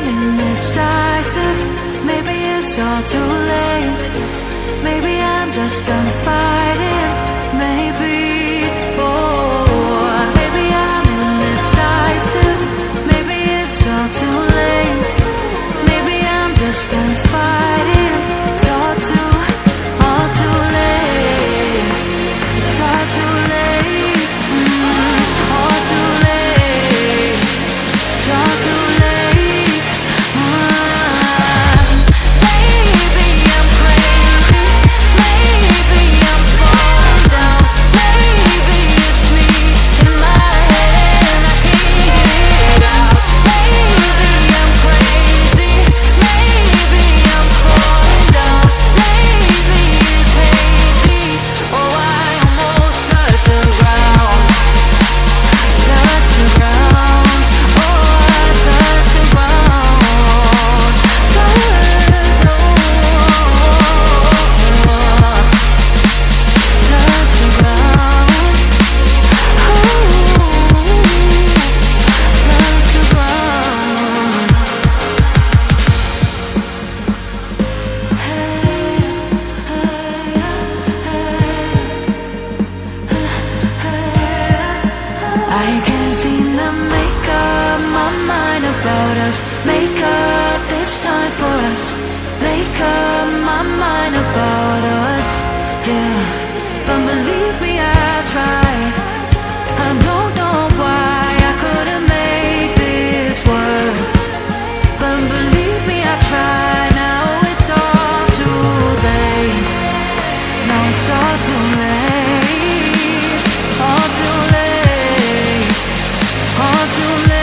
I'm indecisive. Maybe it's all too late. Maybe I'm just done fighting. Maybe, oh, maybe I'm indecisive. Maybe it's all too late. Maybe I'm just done fighting. It's all too late. It's all too late. All too late. It's all too late. Maybe I'm crazy. Maybe I'm falling down. Maybe it's me in my head and I can't get it out. Maybe I'm crazy. Maybe I'm falling down. Maybe it's hazy. Oh, I almost touched the ground. Touch the ground. Oh, I touched the ground. Touch the ground. Touch the ground. I can't seem to make up my mind about us. Make up this time for us. Make up my mind about us. Yeah, but believe me, I tried. I don't know why I couldn't make this work. But believe me, I tried. Now it's all too late. Now it's all too late. All too late. All too late.